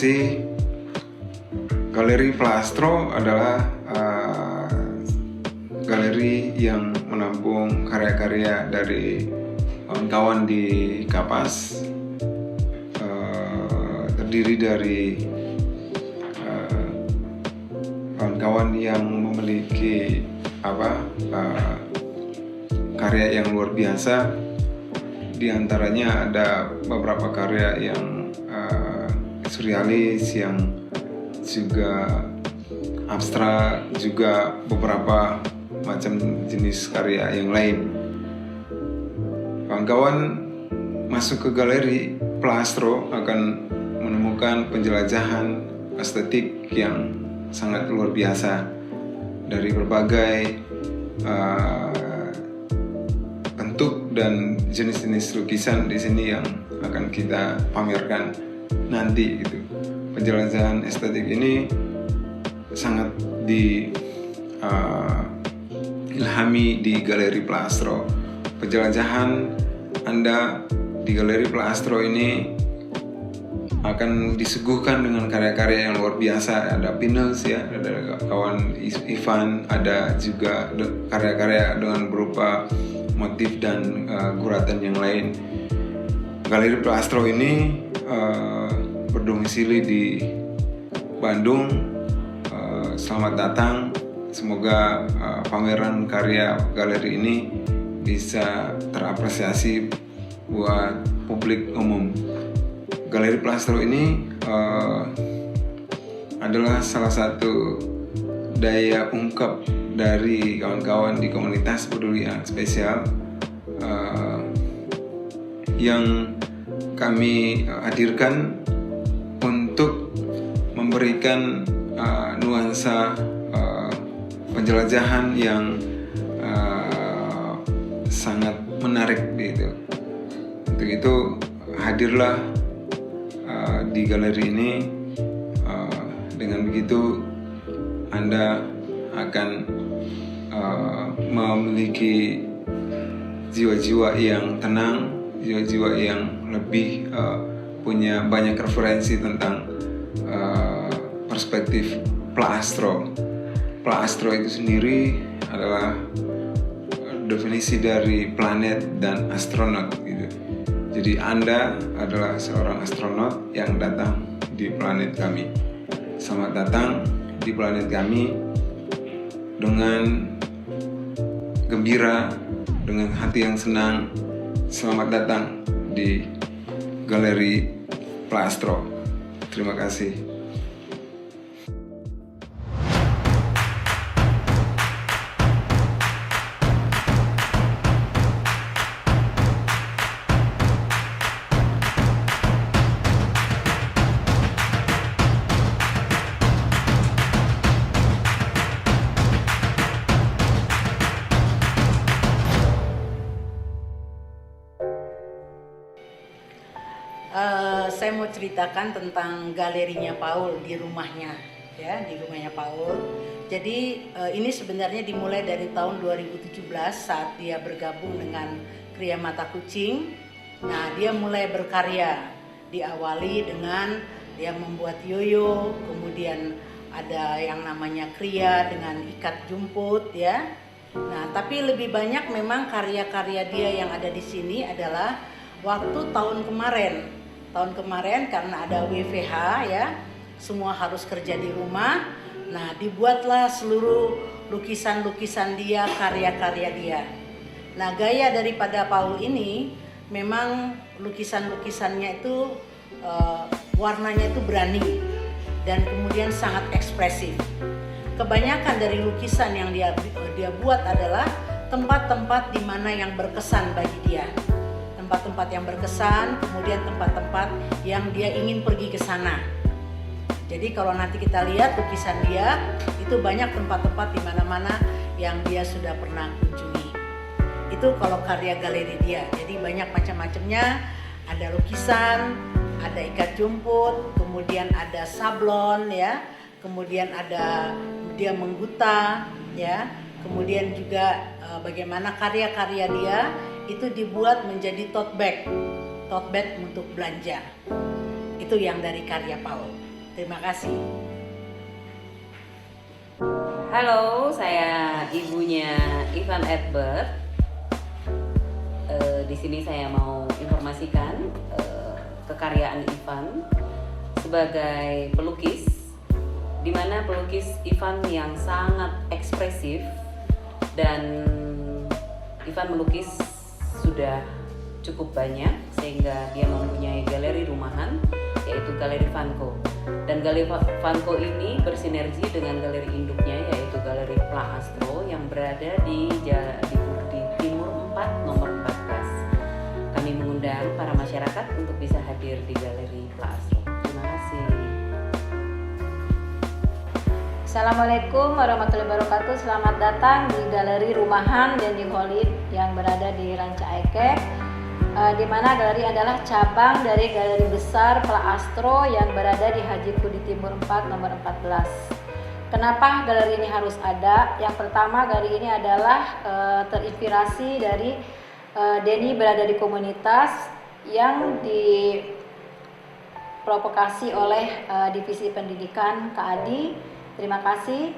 kasih. Galeri Plastro adalah galeri yang menampung karya-karya dari kawan-kawan di Kapas, terdiri dari kawan-kawan yang memiliki karya yang luar biasa. Di antaranya ada beberapa karya yang surrealis, yang juga abstrak, juga beberapa macam jenis karya yang lain. Kawan-kawan masuk ke galeri Plastro akan menemukan penjelajahan estetik yang sangat luar biasa dari berbagai bentuk dan jenis-jenis lukisan di sini yang akan kita pamerkan nanti gitu. Penjelajahan estetik ini sangat ilhami di Galeri Plastro. Penjelajahan Anda di Galeri Plastro ini akan disuguhkan dengan karya-karya yang luar biasa. Ada Pinels ya, ada kawan Ivan, ada juga karya-karya dengan berupa motif dan guratan yang lain. Galeri Plastro ini berdomisili di Bandung. Selamat datang. Semoga pameran karya galeri ini bisa terapresiasi buat publik umum. Galeri Plastro ini adalah salah satu daya ungkap dari kawan-kawan di komunitas peduli anak spesial yang kami hadirkan untuk memberikan nuansa penjelajahan yang sangat menarik gitu. Untuk itu hadirlah di galeri ini. Dengan begitu Anda akan memiliki jiwa-jiwa yang tenang, jiwa-jiwa yang lebih punya banyak referensi tentang perspektif Plastro. Plastro itu sendiri adalah definisi dari planet dan astronot gitu. Jadi Anda adalah seorang astronot yang datang di planet kami. Selamat datang di planet kami dengan gembira, dengan hati yang senang. Selamat datang di Galeri Plastro. Terima kasih. Saya mau ceritakan tentang galerinya Paul di rumahnya, ya, di rumahnya Paul. Jadi ini sebenarnya dimulai dari tahun 2017 saat dia bergabung dengan Kriya Mata Kucing. Nah, dia mulai berkarya. Diawali dengan dia membuat yoyo, kemudian ada yang namanya kriya dengan ikat jumput, ya. Nah, tapi lebih banyak memang karya-karya dia yang ada di sini adalah waktu tahun kemarin karena ada WFH ya, semua harus kerja di rumah. Nah, dibuatlah seluruh lukisan-lukisan dia, karya-karya dia. Nah, gaya daripada Paul ini memang lukisan-lukisannya itu warnanya itu berani dan kemudian sangat ekspresif. Kebanyakan dari lukisan yang dia buat adalah tempat-tempat di mana yang berkesan bagi dia. Tempat-tempat yang berkesan, kemudian tempat-tempat yang dia ingin pergi ke sana. Jadi kalau nanti kita lihat lukisan dia, itu banyak tempat-tempat di mana-mana yang dia sudah pernah kunjungi. Itu kalau karya galeri dia. Jadi banyak macam-macamnya, ada lukisan, ada ikat jumput, kemudian ada sablon ya, kemudian ada dia mengguta ya, kemudian juga bagaimana karya-karya dia itu dibuat menjadi tote bag untuk belanja. Itu yang dari karya Paul. Terima kasih. Halo, saya ibunya Ivan Edbert. Di sini saya mau informasikan kekaryaan Ivan sebagai pelukis, di mana pelukis Ivan yang sangat ekspresif, dan Ivan melukis sudah cukup banyak sehingga dia mempunyai galeri rumahan, yaitu Galeri Vanco. Dan Galeri Vanco ini bersinergi dengan galeri induknya, yaitu Galeri Pla Astro yang berada di Timur 4 nomor 14. Kami mengundang para masyarakat untuk bisa hadir di Galeri Pla Astro. Terima kasih. Assalamualaikum warahmatullahi wabarakatuh. Selamat datang di Galeri Rumahan Dendi Holid yang berada di Ranca Ekek. Di mana galeri adalah cabang dari galeri besar Pla Astro yang berada di Haji Pudi Timur 4 nomor 14. Kenapa galeri ini harus ada? Yang pertama, galeri ini adalah terinspirasi dari Denny berada di komunitas yang diprovokasi oleh Divisi Pendidikan KADI. Terima kasih.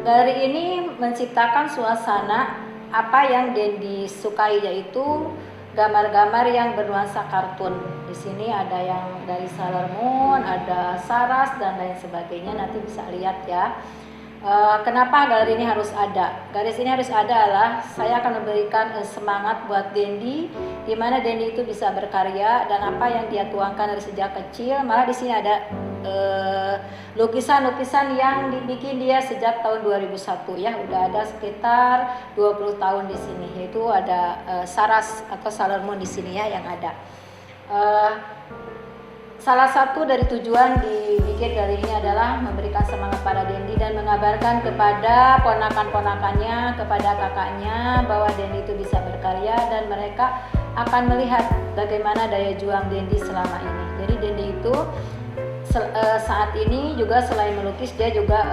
Galeri ini menciptakan suasana apa yang Dendi sukai, yaitu gambar-gambar yang bernuansa kartun. Di sini ada yang dari Sailor Moon, ada Saras dan lain sebagainya. Nanti bisa lihat ya. Kenapa galeri ini harus ada? Galeri ini harus ada adalah saya akan memberikan semangat buat Dendi, di mana Dendi itu bisa berkarya dan apa yang dia tuangkan dari sejak kecil. Malah di sini ada lukisan-lukisan yang dibikin dia sejak tahun 2001 ya, udah ada sekitar 20 tahun di sini, yaitu ada Saras atau Sailor Moon di sini ya yang ada. Salah satu dari tujuan dibikin galeri ini adalah memberikan semangat pada Dendi dan mengabarkan kepada ponakan-ponakannya, kepada kakaknya bahwa Dendi itu bisa berkarya dan mereka akan melihat bagaimana daya juang Dendi selama ini. Jadi Dendi itu saat ini juga selain melukis, dia juga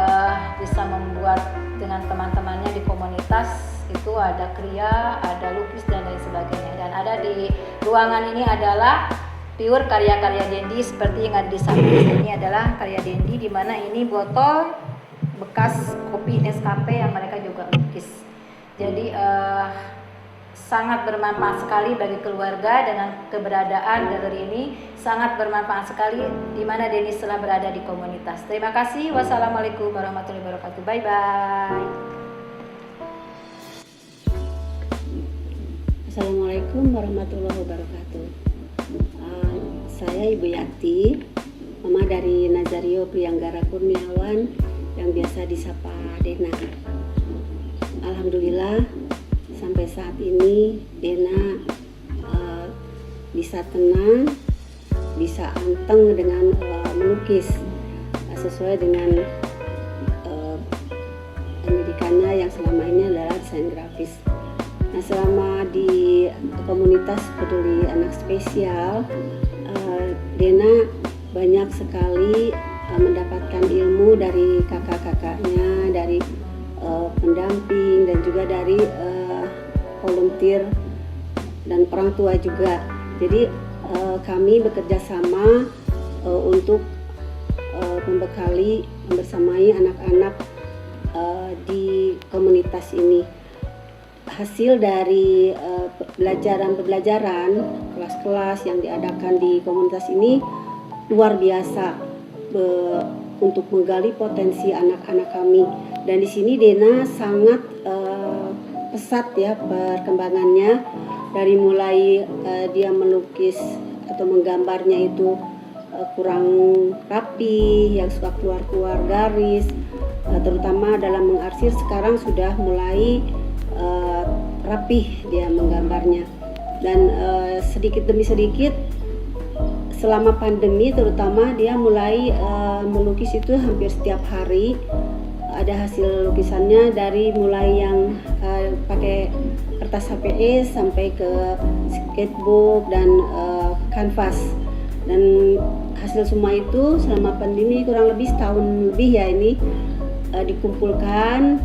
bisa membuat dengan teman-temannya di komunitas itu ada kriya, ada lukis dan lain sebagainya. Dan ada di ruangan ini adalah pure karya-karya Dendi seperti yang ada di samping ini adalah karya Dendi, di mana ini botol bekas kopi Nescafe yang mereka juga lukis. Jadi sangat bermanfaat sekali bagi keluarga dengan keberadaan galeri ini, sangat bermanfaat sekali di mana Dendi setelah berada di komunitas. Terima kasih. Wassalamualaikum warahmatullahi wabarakatuh. Bye bye. Assalamualaikum warahmatullahi wabarakatuh. Saya Ibu Yati, mama dari Nazario Priyanggara Kurniawan yang biasa disapa Dena. Alhamdulillah sampai saat ini Dena bisa tenang, bisa anteng dengan melukis sesuai dengan pendidikannya yang selama ini adalah desain grafis. Nah, selama di komunitas peduli anak spesial, Dena banyak sekali mendapatkan ilmu dari kakak-kakaknya, dari pendamping dan juga dari volunteer dan orang tua juga. Jadi kami bekerja sama untuk membersamai anak-anak di komunitas ini. Hasil dari pembelajaran kelas-kelas yang diadakan di komunitas ini luar biasa untuk menggali potensi anak-anak kami. Dan di sini Dena sangat pesat ya perkembangannya, dari mulai dia melukis atau menggambarnya itu kurang rapi, yang suka keluar-keluar garis, terutama dalam mengarsir. Sekarang sudah mulai rapih dia menggambarnya, dan sedikit demi sedikit selama pandemi terutama dia mulai melukis itu hampir setiap hari ada hasil lukisannya, dari mulai yang pakai kertas HPS sampai ke sketchbook dan kanvas. Dan hasil semua itu selama pandemi kurang lebih setahun lebih ya ini dikumpulkan,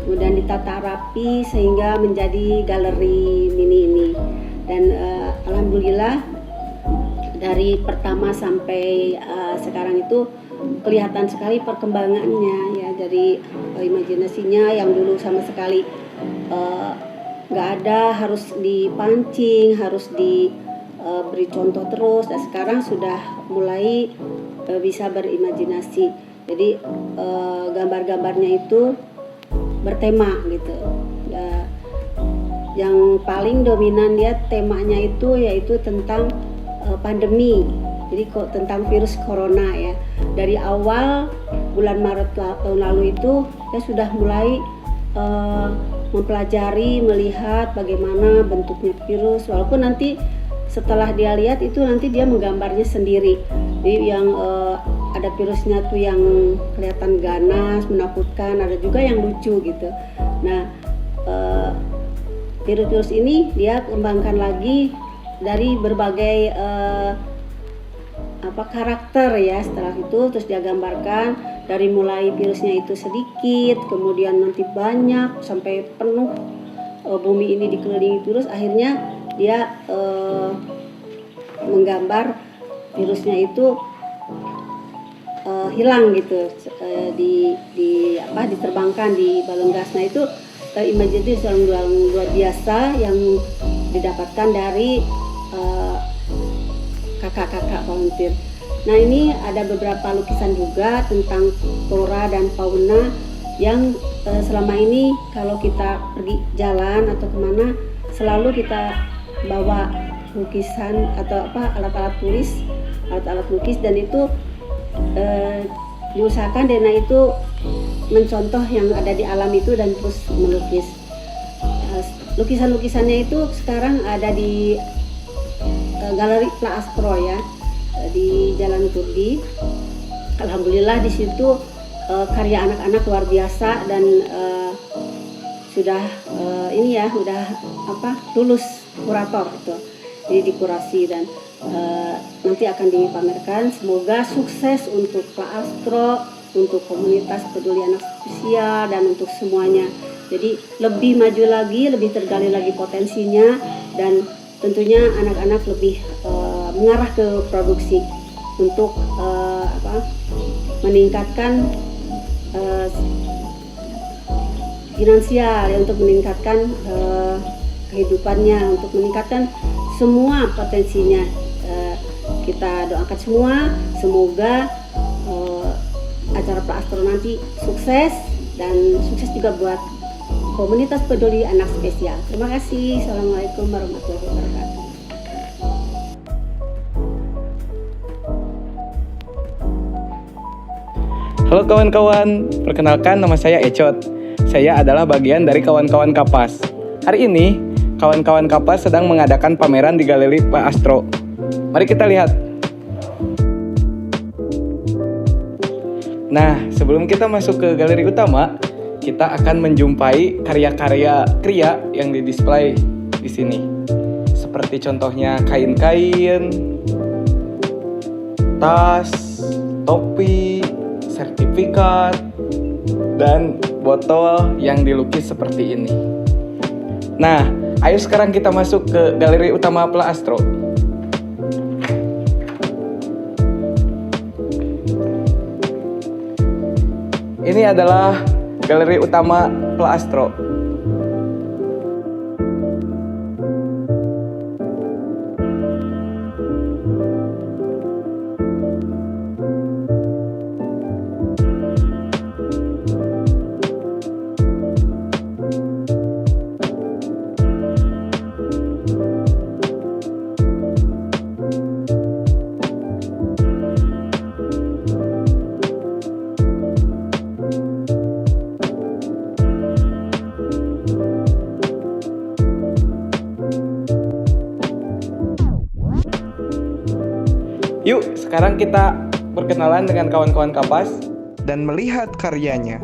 kemudian ditata rapi sehingga menjadi galeri mini ini. Dan alhamdulillah dari pertama sampai sekarang itu kelihatan sekali perkembangannya ya, dari imajinasinya yang dulu sama sekali nggak ada, harus dipancing, harus diberi contoh terus, dan sekarang sudah mulai bisa berimajinasi. Jadi gambar-gambarnya itu bertema gitu ya, yang paling dominan dia temanya itu yaitu tentang pandemi. Jadi kok tentang virus corona ya. Dari awal bulan Maret tahun lalu itu dia sudah mulai mempelajari, melihat bagaimana bentuknya virus. Walaupun nanti setelah dia lihat itu nanti dia menggambarnya sendiri. Jadi yang ada virusnya tuh yang kelihatan ganas, menakutkan, ada juga yang lucu gitu. Nah, virus-virus ini dia kembangkan lagi dari berbagai karakter ya. Setelah itu terus dia gambarkan dari mulai virusnya itu sedikit, kemudian nanti banyak sampai penuh bumi ini dikelilingi virus. Akhirnya dia menggambar virusnya itu hilang gitu, diterbangkan di balon gas. Nah itu imajinasi yang luar biasa yang didapatkan dari kakak-kakak volunteer. Nah ini ada beberapa lukisan juga tentang flora dan fauna yang selama ini kalau kita pergi jalan atau kemana selalu kita bawa lukisan atau alat-alat tulis, alat-alat lukis, dan itu diusahakan Dena itu mencontoh yang ada di alam itu dan terus melukis. Lukisan-lukisannya itu sekarang ada di Galeri Pla Astro ya, di Jalan Kurdi. Alhamdulillah di situ karya anak-anak luar biasa dan sudah lulus kurator itu. Jadi dikurasi dan nanti akan dipamerkan. Semoga sukses untuk Pla Astro, untuk komunitas peduli anak usia dan untuk semuanya. Jadi lebih maju lagi, lebih tergali lagi potensinya, dan tentunya anak-anak lebih mengarah ke produksi untuk meningkatkan finansial ya, untuk meningkatkan kehidupannya, untuk meningkatkan semua potensinya. Kita doakan semua semoga acara Pla Astro nanti sukses, dan sukses juga buat komunitas peduli anak spesial. Terima kasih. Assalamualaikum warahmatullahi wabarakatuh. Halo kawan-kawan, perkenalkan nama saya Ecot. Saya adalah bagian dari kawan-kawan Kapas. Hari ini, kawan-kawan Kapas sedang mengadakan pameran di Galeri Pla Astro. Mari kita lihat. Nah, sebelum kita masuk ke galeri utama, kita akan menjumpai karya-karya kria yang didisplay di sini. Seperti contohnya kain-kain, tas, topi, sertifikat, dan botol yang dilukis seperti ini. Nah, ayo sekarang kita masuk ke galeri utama Pla Astro. Ini adalah galeri utama Pla Astro. Yuk, sekarang kita berkenalan dengan kawan-kawan Kapas dan melihat karyanya.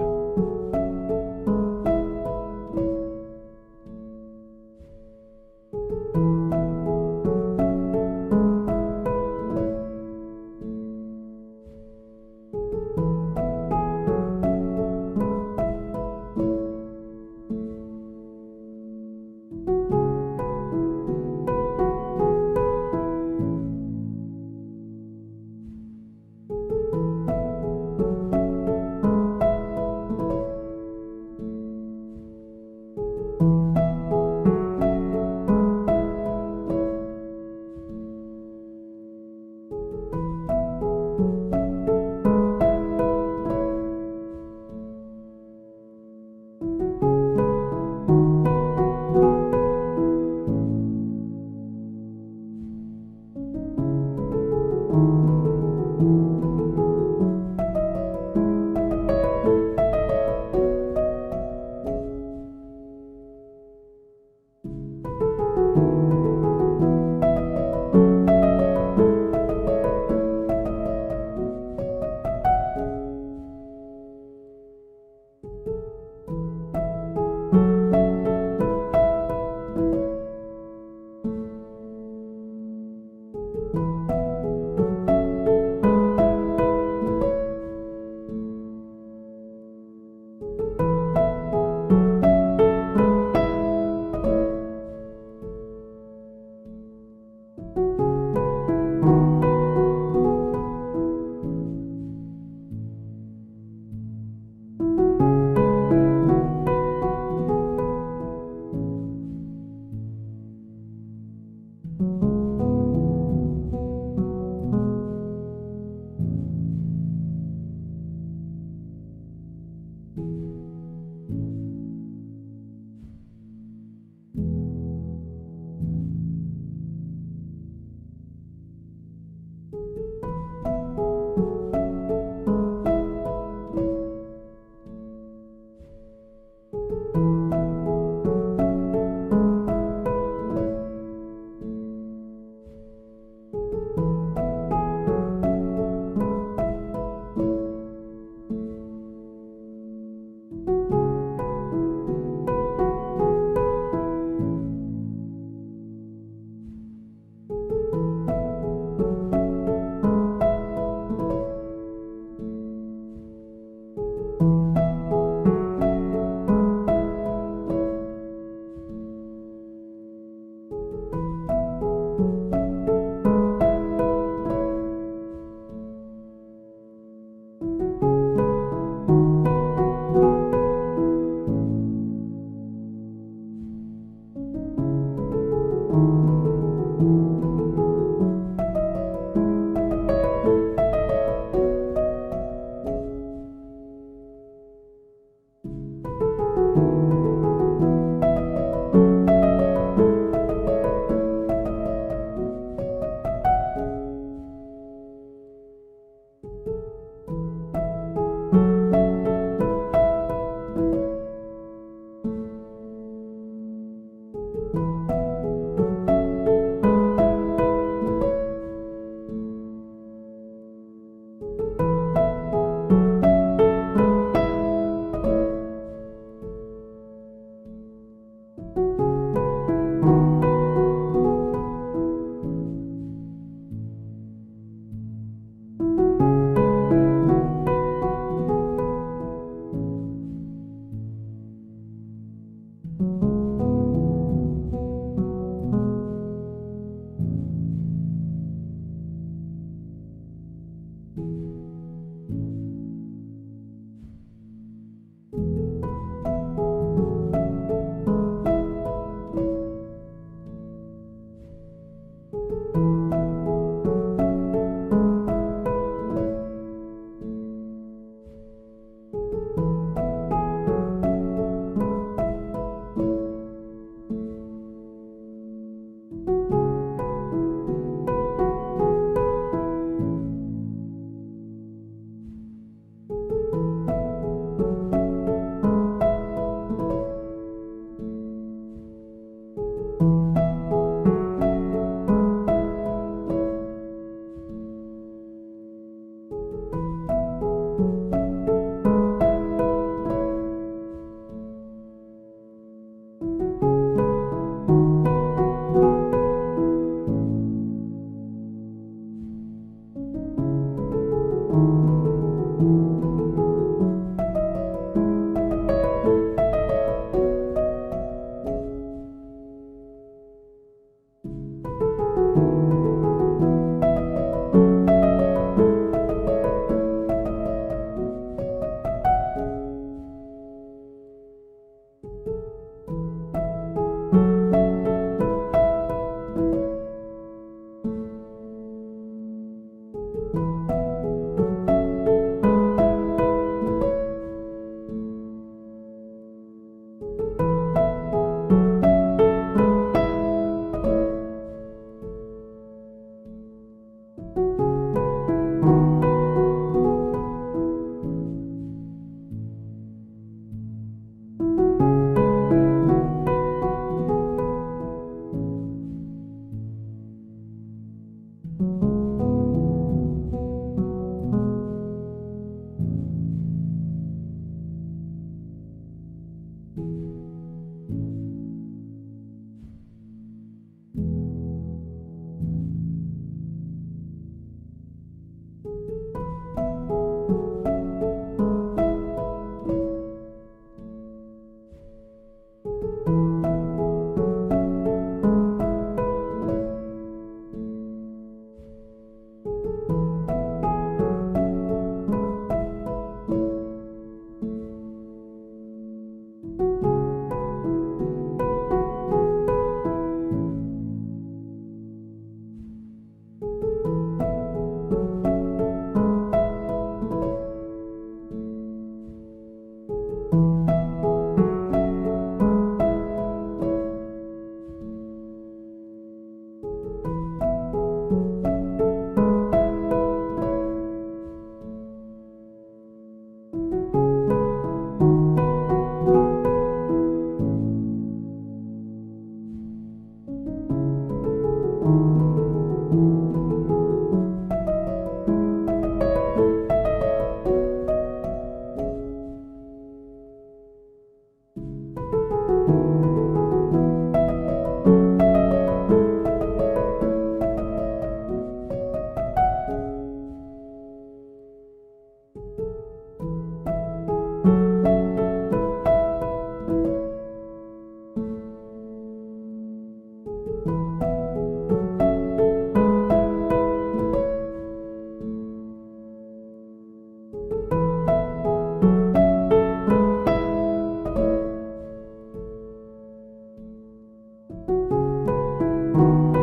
Thank you.